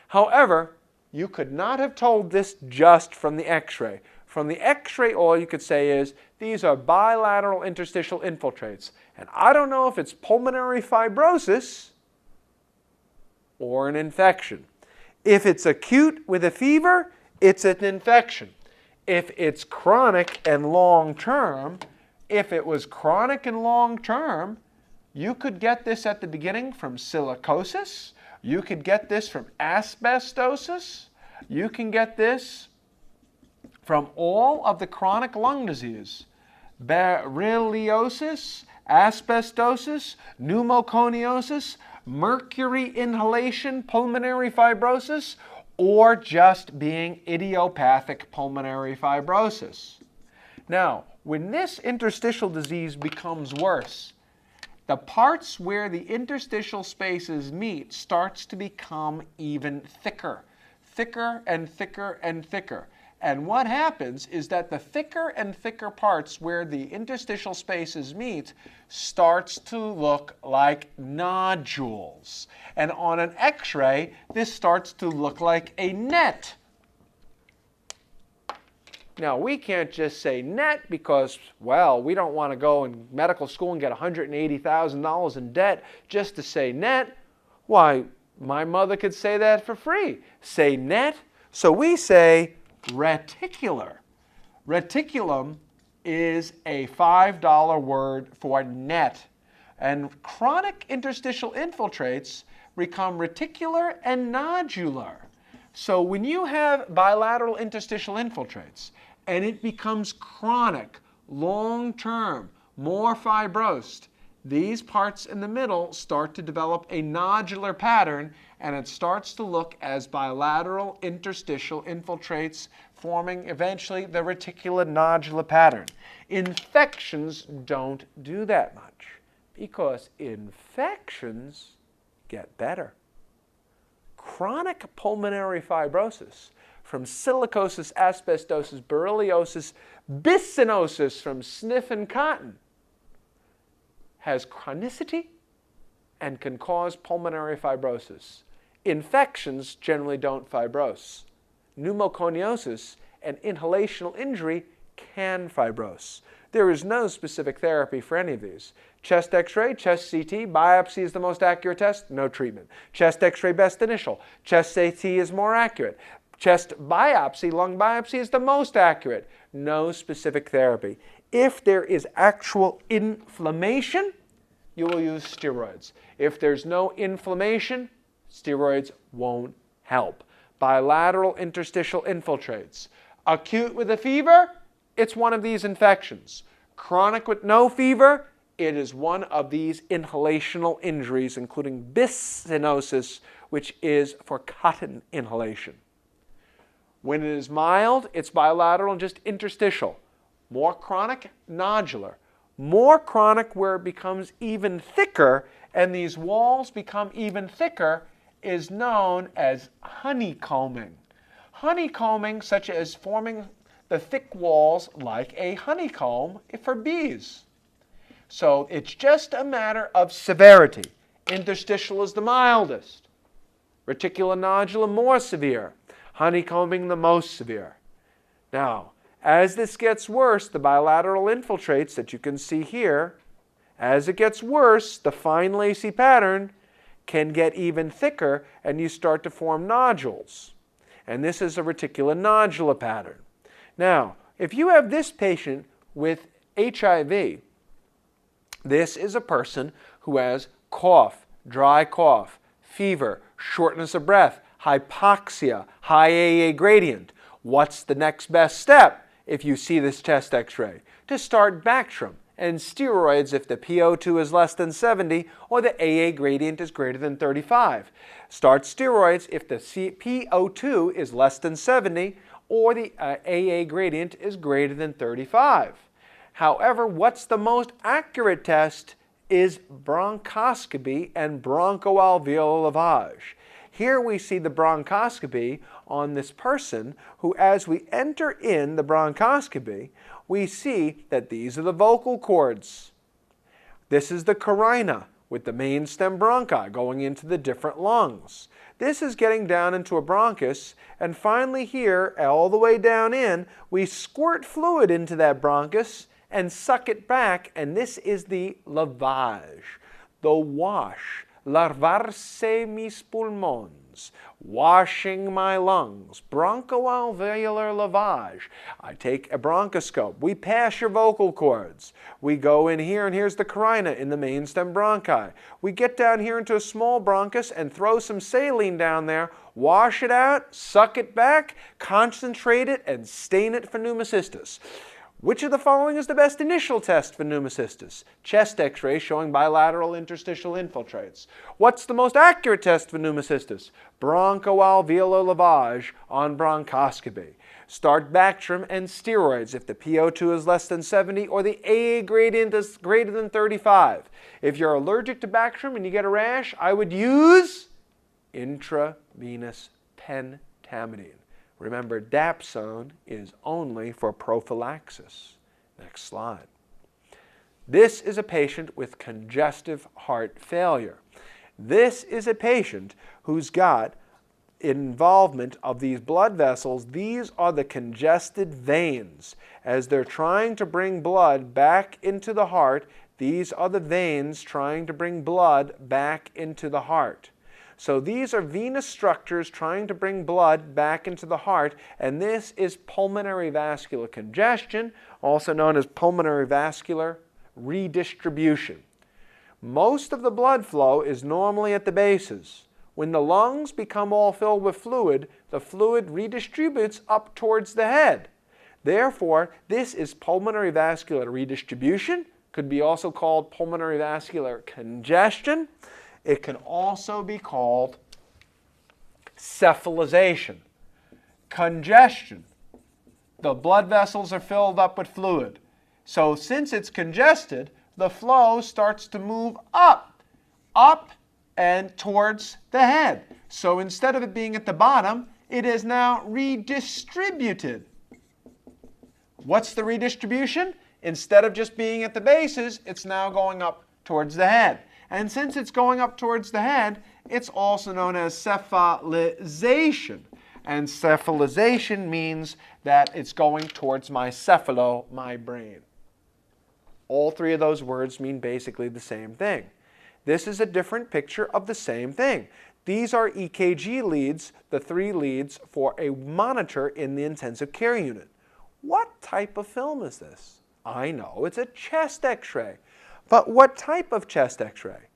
However, you could not have told this just from the x-ray. From the x-ray, all you could say is, these are bilateral interstitial infiltrates. And I don't know if it's pulmonary fibrosis or an infection. If it's acute with a fever, it's an infection. If it's chronic and long-term, if it was chronic and long-term, you could get this at the beginning from silicosis. You could get this from asbestosis. You can get this from all of the chronic lung disease. Berylliosis, asbestosis, pneumoconiosis, mercury inhalation, pulmonary fibrosis, or just being idiopathic pulmonary fibrosis. Now, when this interstitial disease becomes worse, the parts where the interstitial spaces meet starts to become even thicker, thicker and thicker and thicker. And what happens is that the thicker and thicker parts where the interstitial spaces meet starts to look like nodules. And on an x-ray, this starts to look like a net. Now, we can't just say net because, well, we don't want to go in medical school and get $180,000 in debt just to say net. Why, my mother could say that for free. Say net. So we say reticular. Reticulum is a $5 word for net. And chronic interstitial infiltrates become reticular and nodular. So when you have bilateral interstitial infiltrates and it becomes chronic, long-term, more fibrosed, these parts in the middle start to develop a nodular pattern, and it starts to look as bilateral interstitial infiltrates, forming eventually the reticular nodular pattern. Infections don't do that much because infections get better. Chronic pulmonary fibrosis from silicosis, asbestosis, berylliosis, byssinosis from sniffing cotton has chronicity and can cause pulmonary fibrosis. Infections generally don't fibrose. Pneumoconiosis and inhalational injury can fibrose. There is no specific therapy for any of these. Chest x-ray, chest CT, biopsy is the most accurate test, no treatment. Chest x-ray, best initial. Chest CT is more accurate. Chest biopsy, lung biopsy is the most accurate, no specific therapy. If there is actual inflammation, you will use steroids. If there's no inflammation, steroids won't help. Bilateral interstitial infiltrates. Acute with a fever, it's one of these infections. Chronic with no fever, it is one of these inhalational injuries, including byssinosis, which is for cotton inhalation. When it is mild, it's bilateral and just interstitial. more chronic, nodular. More chronic where it becomes even thicker and these walls become even thicker is known as honeycombing. Honeycombing, such as forming the thick walls like a honeycomb for bees. So it's just a matter of severity. Interstitial is the mildest. Reticulonodular more severe. Honeycombing the most severe. Now, as this gets worse, the bilateral infiltrates that you can see here, as it gets worse, the fine lacy pattern can get even thicker and you start to form nodules. And this is a reticulonodular pattern. Now, if you have this patient with HIV, this is a person who has cough, dry cough, fever, shortness of breath, hypoxia, high AA gradient. What's the next best step if you see this chest x-ray? To start Bactrim and steroids if the PO2 is less than 70 or the AA gradient is greater than 35. Start steroids if the PO2 is less than 70 or the AA gradient is greater than 35. However, what's the most accurate test is bronchoscopy and bronchoalveolar lavage. Here we see the bronchoscopy on this person who, as we enter in the bronchoscopy, we see that these are the vocal cords. This is the carina with the main stem bronchi going into the different lungs. This is getting down into a bronchus, and finally here, all the way down in, we squirt fluid into that bronchus and suck it back, and this is the lavage, the wash, lavarse mis pulmons, washing my lungs, bronchoalveolar lavage. I take a bronchoscope, we pass your vocal cords, we go in here and here's the carina in the main stem bronchi. We get down here into a small bronchus and throw some saline down there, wash it out, suck it back, concentrate it, and stain it for pneumocystis. Which of the following is the best initial test for pneumocystis? Chest x-ray showing bilateral interstitial infiltrates. What's the most accurate test for pneumocystis? Bronchoalveolar lavage on bronchoscopy. Start Bactrim and steroids if the PO2 is less than 70 or the AA gradient is greater than 35. If you're allergic to Bactrim and you get a rash, I would use intravenous pentamidine. Remember, dapsone is only for prophylaxis. Next slide. This is a patient with congestive heart failure. This is a patient who's got involvement of these blood vessels. These are the congested veins. As they're trying to bring blood back into the heart, these are the veins trying to bring blood back into the heart. So these are venous structures trying to bring blood back into the heart, and this is pulmonary vascular congestion, also known as pulmonary vascular redistribution. Most of the blood flow is normally at the bases. When the lungs become all filled with fluid, the fluid redistributes up towards the head. Therefore, this is pulmonary vascular redistribution, could be also called pulmonary vascular congestion. It can also be called cephalization. Congestion. The blood vessels are filled up with fluid. So since it's congested, the flow starts to move up and towards the head. So instead of it being at the bottom, it is now redistributed. What's the redistribution? Instead of just being at the bases, it's now going up towards the head. And since it's going up towards the head, it's also known as cephalization. And cephalization means that it's going towards my cephalo, my brain. All three of those words mean basically the same thing. This is a different picture of the same thing. These are EKG leads, the 3 leads for a monitor in the intensive care unit. What type of film is this? I know it's a chest x-ray. But what type of chest x-ray?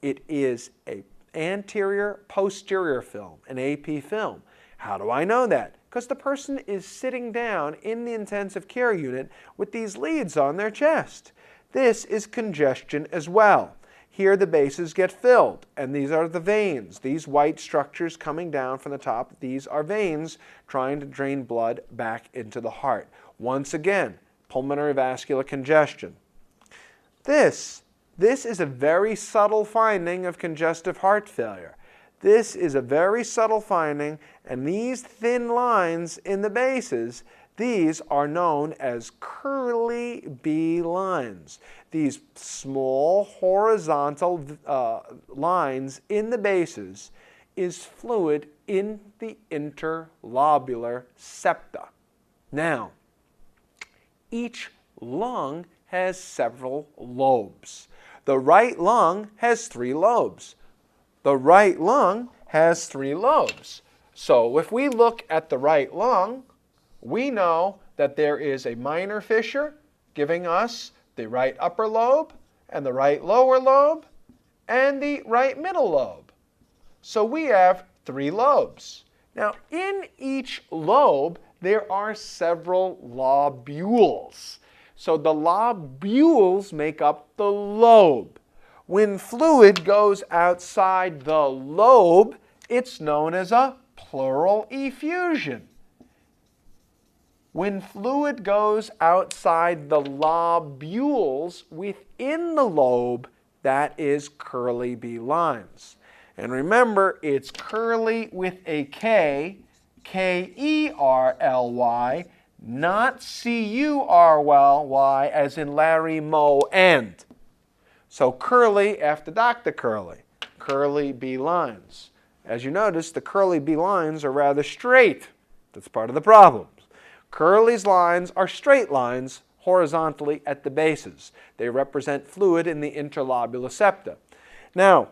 It is an anterior-posterior film, an AP film. How do I know that? Because the person is sitting down in the intensive care unit with these leads on their chest. This is congestion as well. Here the bases get filled, and these are the veins. These white structures coming down from the top, these are veins trying to drain blood back into the heart. Once again, pulmonary vascular congestion. This is a very subtle finding of congestive heart failure. This is a very subtle finding, and these thin lines in the bases, these are known as curly B lines. These small horizontal lines in the bases is fluid in the interlobular septa. Now, each lung has several lobes. The right lung has 3 lobes. The right lung has 3 lobes. So if we look at the right lung, we know that there is a minor fissure giving us the right upper lobe and the right lower lobe and the right middle lobe. So we have 3 lobes. Now, in each lobe, there are several lobules. So the lobules make up the lobe. When fluid goes outside the lobe, it's known as a pleural effusion. When fluid goes outside the lobules within the lobe, that is curly B lines. And remember, it's curly with a K, K-E-R-L-Y, not C-U-R-L-Y, as in Larry, Moe, and. So curly after Dr. Curly, curly B lines. As you notice, the curly B lines are rather straight. That's part of the problem. Curly's lines are straight lines horizontally at the bases. They represent fluid in the interlobular septa. Now,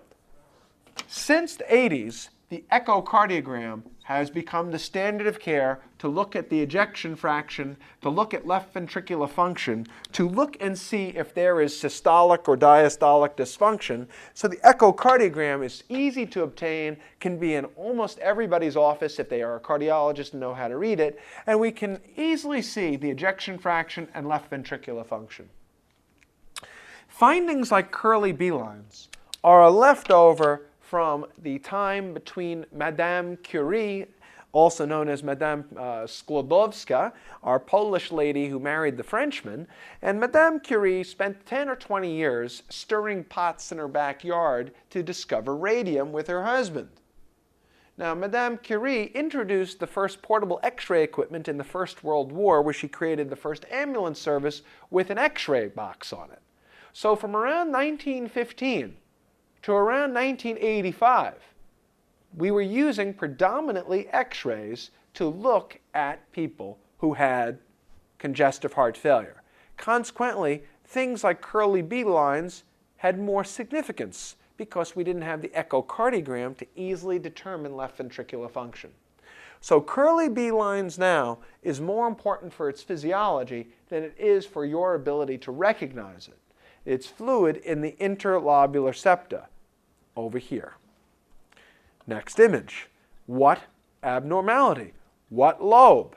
since the 80s, the echocardiogram has become the standard of care to look at the ejection fraction, to look at left ventricular function, to look and see if there is systolic or diastolic dysfunction. So the echocardiogram is easy to obtain, can be in almost everybody's office if they are a cardiologist and know how to read it, and we can easily see the ejection fraction and left ventricular function. Findings like curly B lines are a leftover from the time between Madame Curie, also known as Madame Skłodowska, our Polish lady who married the Frenchman, and Madame Curie spent 10 or 20 years stirring pots in her backyard to discover radium with her husband. Now, Madame Curie introduced the first portable X-ray equipment in the First World War, where she created the first ambulance service with an X-ray box on it. So from around 1915 to around 1985, we were using predominantly X-rays to look at people who had congestive heart failure. Consequently, things like curly B lines had more significance because we didn't have the echocardiogram to easily determine left ventricular function. So curly B lines now is more important for its physiology than it is for your ability to recognize it. It's fluid in the interlobular septa over here. Next image. What abnormality? What lobe?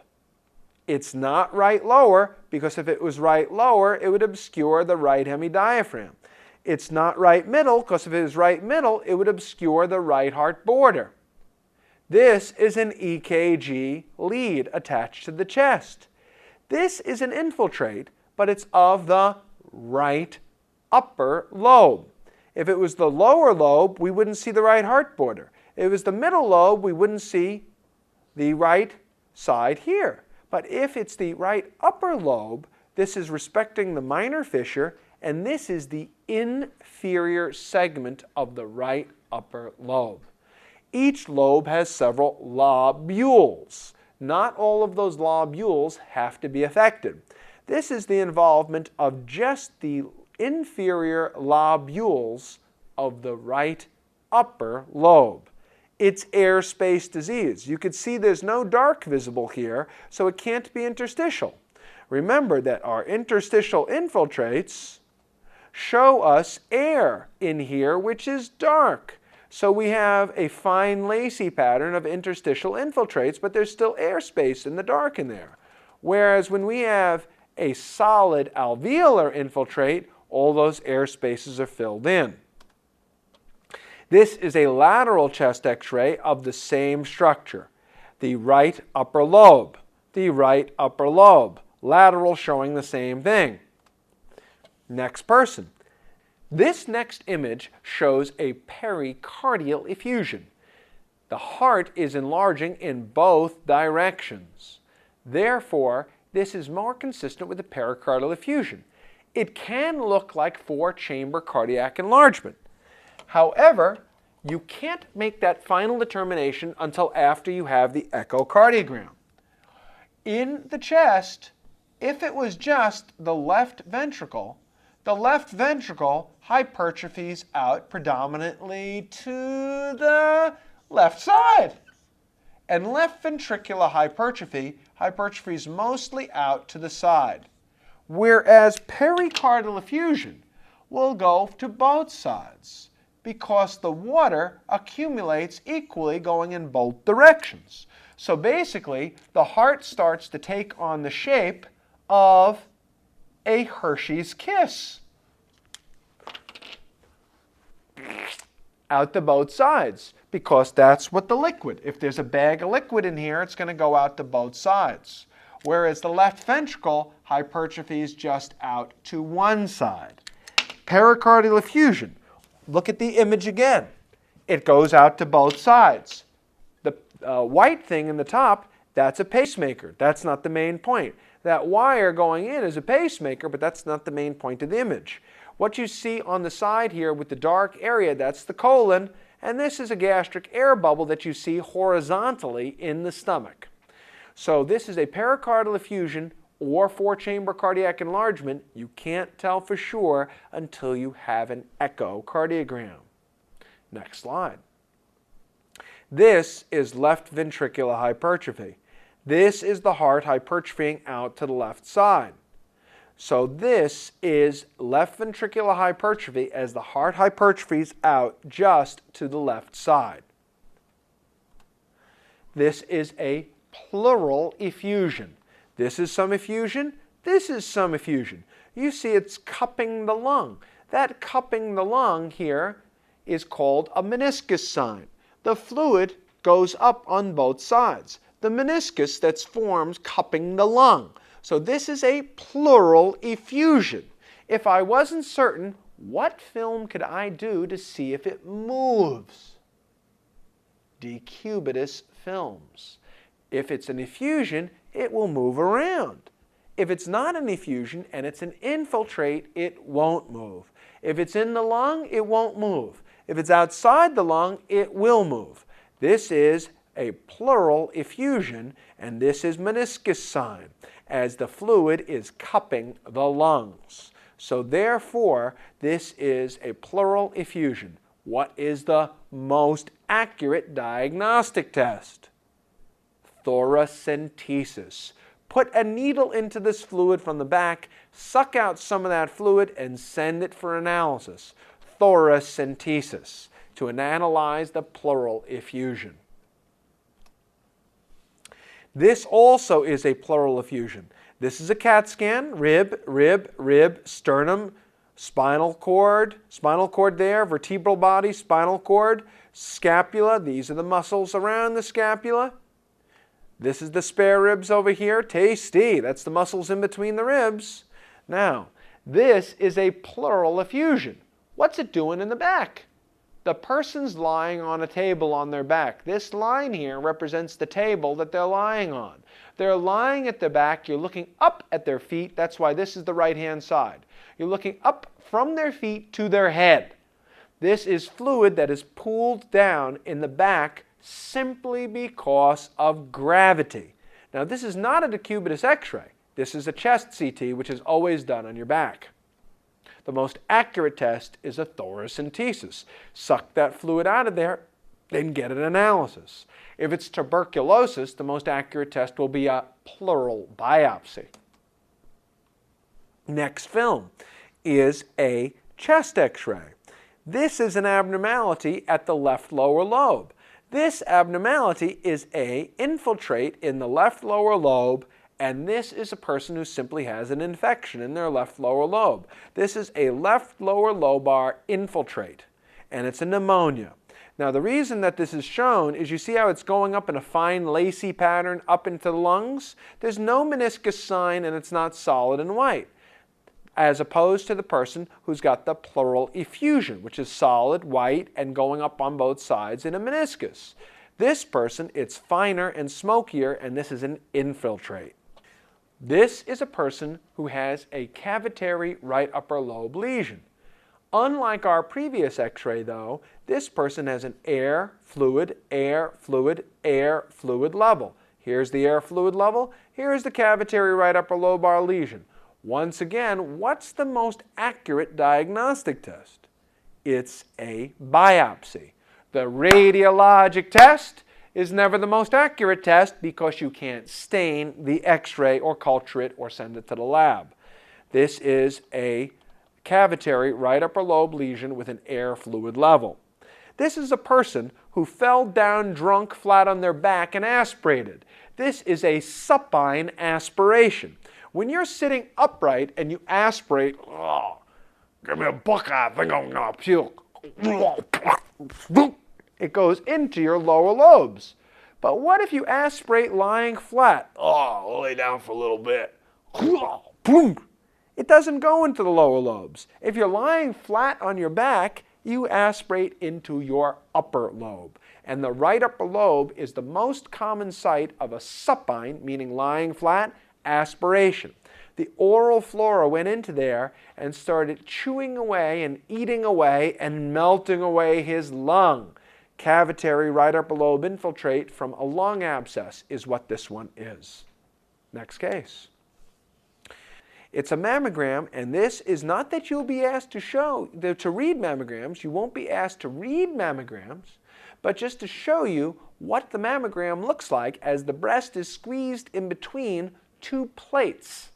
It's not right lower, because if it was right lower, it would obscure the right hemidiaphragm. It's not right middle, because if it was right middle, it would obscure the right heart border. This is an EKG lead attached to the chest. This is an infiltrate, but it's of the right upper lobe. If it was the lower lobe, we wouldn't see the right heart border. If it was the middle lobe, we wouldn't see the right side here. But if it's the right upper lobe, this is respecting the minor fissure, and this is the inferior segment of the right upper lobe. Each lobe has several lobules. Not all of those lobules have to be affected. This is the involvement of just the inferior lobules of the right upper lobe. It's airspace disease. You could see there's no dark visible here, so it can't be interstitial. Remember that our interstitial infiltrates show us air in here, which is dark. So we have a fine lacy pattern of interstitial infiltrates, but there's still airspace in the dark in there. Whereas when we have a solid alveolar infiltrate, all those air spaces are filled in. This is a lateral chest X-ray of the same structure. The right upper lobe, the right upper lobe, lateral showing the same thing. Next person. This next image shows a pericardial effusion. The heart is enlarging in both directions. Therefore, this is more consistent with the pericardial effusion. It can look like four-chamber cardiac enlargement. However, you can't make that final determination until after you have the echocardiogram. In the chest, if it was just the left ventricle hypertrophies out predominantly to the left side. And left ventricular hypertrophy hypertrophies mostly out to the side. Whereas pericardial effusion will go to both sides because the water accumulates equally going in both directions. So basically, the heart starts to take on the shape of a Hershey's Kiss. Out to both sides, because that's what the liquid, if there's a bag of liquid in here, it's going to go out to both sides. Whereas the left ventricle hypertrophies just out to one side. Pericardial effusion, look at the image again. It goes out to both sides. The white thing in the top, that's a pacemaker. That's not the main point. That wire going in is a pacemaker, but that's not the main point of the image. What you see on the side here with the dark area, that's the colon, and this is a gastric air bubble that you see horizontally in the stomach. So this is a pericardial effusion or four-chamber cardiac enlargement. You can't tell for sure until you have an echocardiogram. Next slide. This is left ventricular hypertrophy. This is the heart hypertrophying out to the left side. So this is left ventricular hypertrophy as the heart hypertrophies out just to the left side. This is a pleural effusion. This is some effusion. This is some effusion. You see it's cupping the lung. That cupping the lung here is called a meniscus sign. The fluid goes up on both sides. The meniscus that's formed cupping the lung. So this is a pleural effusion. If I wasn't certain, what film could I do to see if it moves? Decubitus films. If it's an effusion, it will move around. If it's not an effusion and it's an infiltrate, it won't move. If it's in the lung, it won't move. If it's outside the lung, it will move. This is a pleural effusion, and this is meniscus sign, as the fluid is cupping the lungs. So therefore, this is a pleural effusion. What is the most accurate diagnostic test? Thoracentesis. Put a needle into this fluid from the back, suck out some of that fluid, and send it for analysis. Thoracentesis, to analyze the pleural effusion. This also is a pleural effusion. This is a CAT scan, rib, sternum, spinal cord there, vertebral body, spinal cord, scapula. These are the muscles around the scapula. This is the spare ribs over here, tasty. That's the muscles in between the ribs. Now, this is a pleural effusion. What's it doing in the back? The person's lying on a table on their back. This line here represents the table that they're lying on. They're lying at the back. You're looking up at their feet. That's why this is the right-hand side. You're looking up from their feet to their head. This is fluid that is pooled down in the back simply because of gravity. Now, this is not a decubitus x-ray. This is a chest CT, which is always done on your back. The most accurate test is a thoracentesis. Suck that fluid out of there, then get an analysis. If it's tuberculosis, the most accurate test will be a pleural biopsy. Next film is a chest x-ray. This is an abnormality at the left lower lobe. This abnormality is an infiltrate in the left lower lobe, and this is a person who simply has an infection in their left lower lobe. This is a left lower lobar infiltrate, and it's a pneumonia. Now the reason that this is shown is you see how it's going up in a fine lacy pattern up into the lungs? There's no meniscus sign and it's not solid and white, as opposed to the person who's got the pleural effusion, which is solid, white, and going up on both sides in a meniscus. This person, it's finer and smokier, and this is an infiltrate. This is a person who has a cavitary right upper lobe lesion. Unlike our previous x-ray though, this person has an air, fluid, air, fluid, air, fluid level. Here's the air fluid level, here's the cavitary right upper lobar lesion. Once again, what's the most accurate diagnostic test? It's a biopsy. The radiologic test is never the most accurate test because you can't stain the x-ray or culture it or send it to the lab. This is a cavitary right upper lobe lesion with an air fluid level. This is a person who fell down drunk flat on their back and aspirated. This is a supine aspiration. When you're sitting upright and you aspirate, oh, give me a buckeye, I think I'm gonna puke. It goes into your lower lobes. But what if you aspirate lying flat? Oh, I'll lay down for a little bit. It doesn't go into the lower lobes. If you're lying flat on your back, you aspirate into your upper lobe. And the right upper lobe is the most common site of a supine, meaning lying flat, aspiration. The oral flora went into there and started chewing away and eating away and melting away his lung. Cavitary right upper lobe infiltrate from a lung abscess is what this one is. Next case. It's a mammogram, and this is not that you'll be asked to read mammograms. You won't be asked to read mammograms, but just to show you what the mammogram looks like as the breast is squeezed in between two plates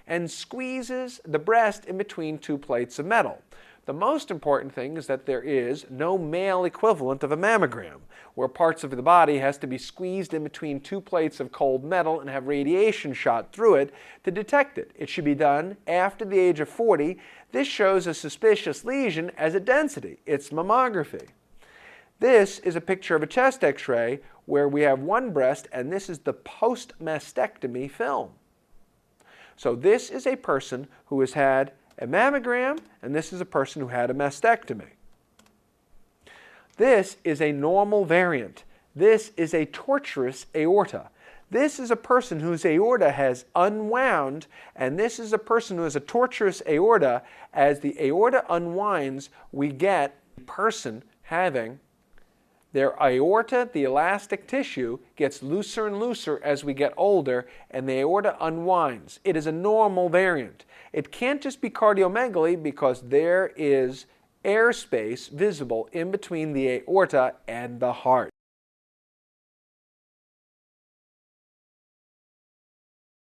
and squeezes the breast in between two plates of metal. The most important thing is that there is no male equivalent of a mammogram, where parts of the body has to be squeezed in between two plates of cold metal and have radiation shot through it to detect it. It should be done after the age of 40. This shows a suspicious lesion as a density. It's mammography. This is a picture of a chest x-ray where we have one breast, and this is the post-mastectomy film. So this is a person who has had a mammogram, and this is a person who had a mastectomy. This is a normal variant. This is a tortuous aorta. This is a person whose aorta has unwound, and this is a person who has a tortuous aorta. As the aorta unwinds, we get a person having their aorta, the elastic tissue, gets looser and looser as we get older, and the aorta unwinds. It is a normal variant. It can't just be cardiomegaly because there is airspace visible in between the aorta and the heart.